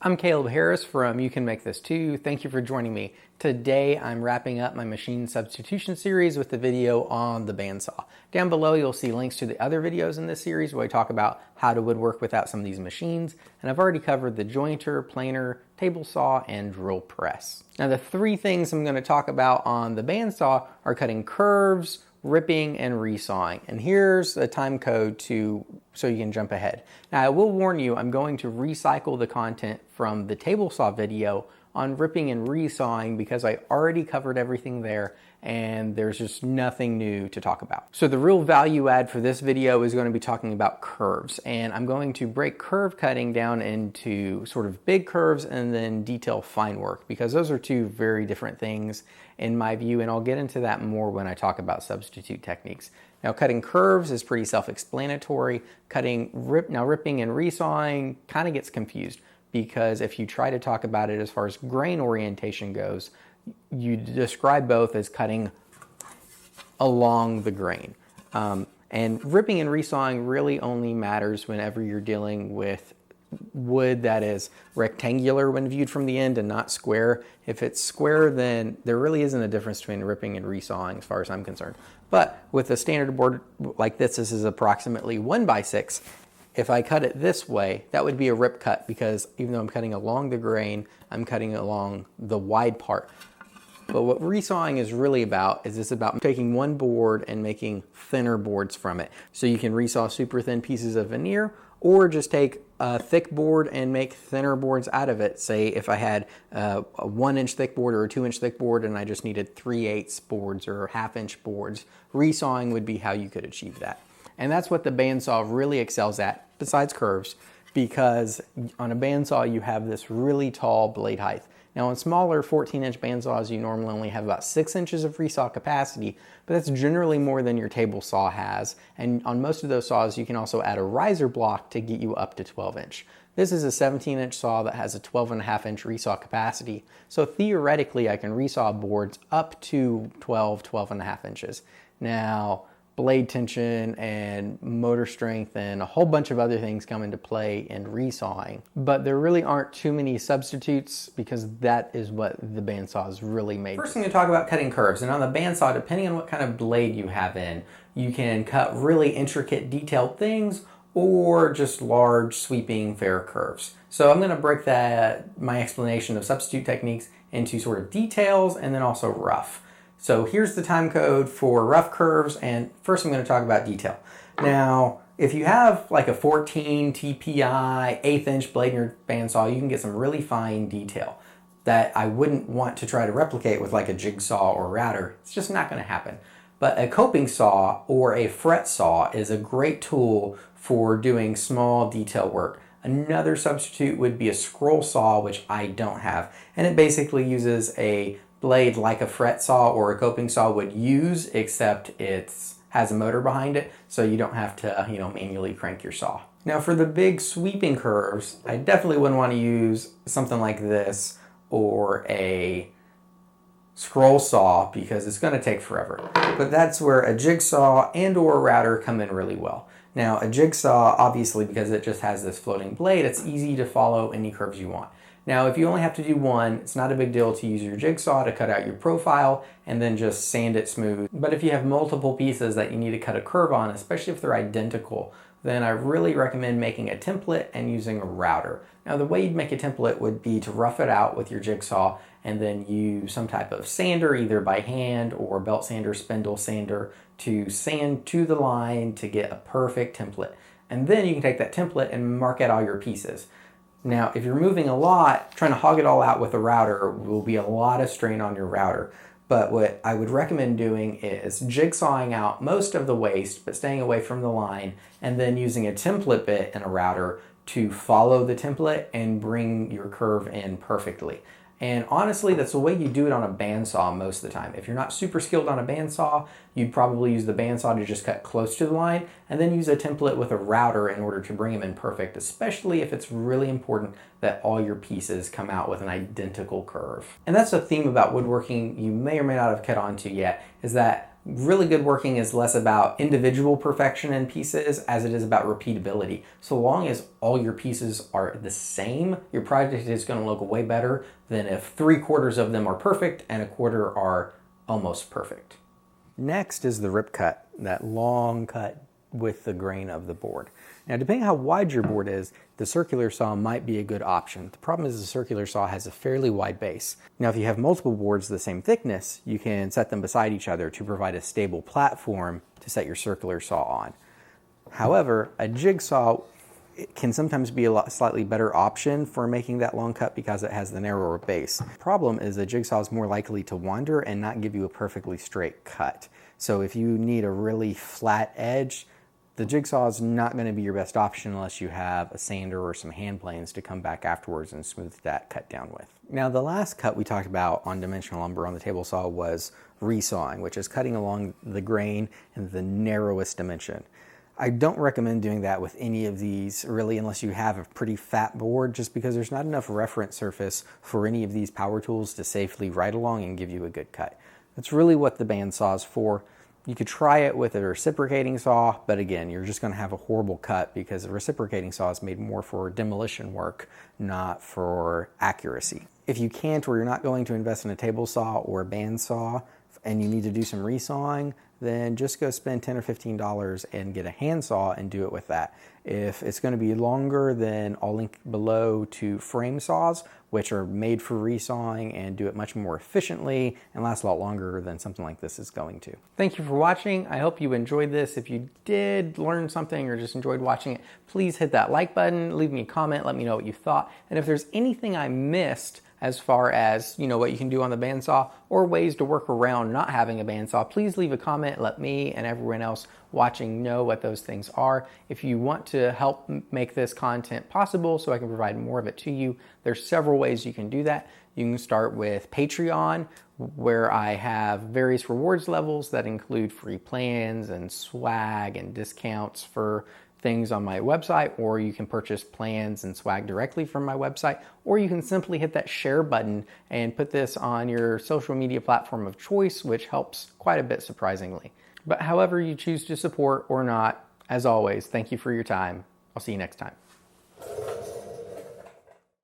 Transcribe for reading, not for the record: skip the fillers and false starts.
I'm Caleb Harris from You Can Make This Too. Thank you for joining me. Today I'm wrapping up my machine substitution series with the video on the bandsaw. Down below you'll see links to the other videos in this series where I talk about how to woodwork without some of these machines, and I've already covered the jointer, planer, table saw, and drill press. Now the three things I'm going to talk about on the bandsaw are cutting curves, ripping, and resawing. And here's a time code so you can jump ahead. Now I will warn you, I'm going to recycle the content from the table saw video on ripping and resawing because I already covered everything there and there's just nothing new to talk about. So the real value add for this video is going to be talking about curves, and I'm going to break curve cutting down into sort of big curves and then detail fine work, because those are two very different things in my view, and I'll get into that more when I talk about substitute techniques. Now cutting curves is pretty self-explanatory. Ripping and resawing kind of gets confused, because if you try to talk about it as far as grain orientation goes, you describe both as cutting along the grain. And ripping and resawing really only matters whenever you're dealing with wood that is rectangular when viewed from the end and not square. If it's square, then there really isn't a difference between ripping and resawing as far as I'm concerned. But with a standard board like this is approximately 1x6. If I cut it this way, that would be a rip cut, because even though I'm cutting along the grain, I'm cutting along the wide part. But what resawing is really about is it's about taking one board and making thinner boards from it. So you can resaw super thin pieces of veneer, or just take a thick board and make thinner boards out of it. Say if I had a 1-inch thick board or a 2-inch thick board and I just needed 3/8 boards or 1/2-inch boards, resawing would be how you could achieve that. And that's what the bandsaw really excels at, besides curves, because on a bandsaw you have this really tall blade height. Now on smaller 14-inch bandsaws you normally only have about 6 inches of resaw capacity, but that's generally more than your table saw has. And on most of those saws you can also add a riser block to get you up to 12-inch. This is a 17-inch saw that has a 12.5-inch resaw capacity. So theoretically I can resaw boards up to 12.5 inches. Now blade tension and motor strength and a whole bunch of other things come into play in resawing. But there really aren't too many substitutes, because that is what the bandsaw is really made. First, I'm going to talk about cutting curves. And on the bandsaw, depending on what kind of blade you have in, you can cut really intricate detailed things or just large sweeping fair curves. So I'm going to break my explanation of substitute techniques into sort of details and then also rough. So here's the time code for rough curves, and first I'm going to talk about detail. Now, if you have like a 14 TPI 1/8-inch blade in your bandsaw, you can get some really fine detail that I wouldn't want to try to replicate with like a jigsaw or router. It's just not going to happen. But a coping saw or a fret saw is a great tool for doing small detail work. Another substitute would be a scroll saw, which I don't have, and it basically uses a blade like a fret saw or a coping saw would use, except it has a motor behind it, so you don't have to manually crank your saw. Now for the big sweeping curves, I definitely wouldn't want to use something like this or a scroll saw, because it's going to take forever. But that's where a jigsaw and or a router come in really well. Now a jigsaw, obviously, because it just has this floating blade, it's easy to follow any curves you want. Now, if you only have to do one, it's not a big deal to use your jigsaw to cut out your profile and then just sand it smooth. But if you have multiple pieces that you need to cut a curve on, especially if they're identical, then I really recommend making a template and using a router. Now, the way you'd make a template would be to rough it out with your jigsaw and then use some type of sander, either by hand or belt sander, spindle sander, to sand to the line to get a perfect template. And then you can take that template and mark out all your pieces. Now, if you're moving a lot, trying to hog it all out with a router will be a lot of strain on your router. But what I would recommend doing is jigsawing out most of the waste, but staying away from the line, and then using a template bit in a router to follow the template and bring your curve in perfectly. And honestly, that's the way you do it on a bandsaw most of the time. If you're not super skilled on a bandsaw, you'd probably use the bandsaw to just cut close to the line and then use a template with a router in order to bring them in perfect, especially if it's really important that all your pieces come out with an identical curve. And that's a theme about woodworking you may or may not have caught on to yet, is that Really good working is less about individual perfection in pieces as it is about repeatability. So long as all your pieces are the same, your project is going to look way better than if 3/4 of them are perfect and 1/4 are almost perfect. Next is the rip cut, that long cut with the grain of the board. Now, depending on how wide your board is, the circular saw might be a good option. The problem is the circular saw has a fairly wide base. Now, if you have multiple boards the same thickness, you can set them beside each other to provide a stable platform to set your circular saw on. However, a jigsaw can sometimes be a slightly better option for making that long cut because it has the narrower base. The problem is a jigsaw is more likely to wander and not give you a perfectly straight cut. So if you need a really flat edge, the jigsaw is not going to be your best option unless you have a sander or some hand planes to come back afterwards and smooth that cut down with. Now, the last cut we talked about on dimensional lumber on the table saw was resawing, which is cutting along the grain in the narrowest dimension. I don't recommend doing that with any of these really unless you have a pretty fat board, just because there's not enough reference surface for any of these power tools to safely ride along and give you a good cut. That's really what the bandsaw is for. You could try it with a reciprocating saw, but again, you're just going to have a horrible cut because a reciprocating saw is made more for demolition work, not for accuracy. If you can't, or you're not going to invest in a table saw or a bandsaw, and you need to do some resawing, then just go spend $10 or $15 and get a handsaw and do it with that. If it's going to be longer, then I'll link below to frame saws, which are made for resawing and do it much more efficiently and last a lot longer than something like this is going to. Thank you for watching. I hope you enjoyed this. If you did learn something or just enjoyed watching it, please hit that like button, leave me a comment, let me know what you thought. And if there's anything I missed as far as, what you can do on the bandsaw or ways to work around not having a bandsaw, please leave a comment. Let me and everyone else watching know what those things are. If you want to help make this content possible so I can provide more of it to you, there's several ways you can do that. You can start with Patreon, where I have various rewards levels that include free plans and swag and discounts for things on my website, or you can purchase plans and swag directly from my website, or you can simply hit that share button and put this on your social media platform of choice, which helps quite a bit, surprisingly. But however you choose to support or not, as always, thank you for your time. I'll see you next time.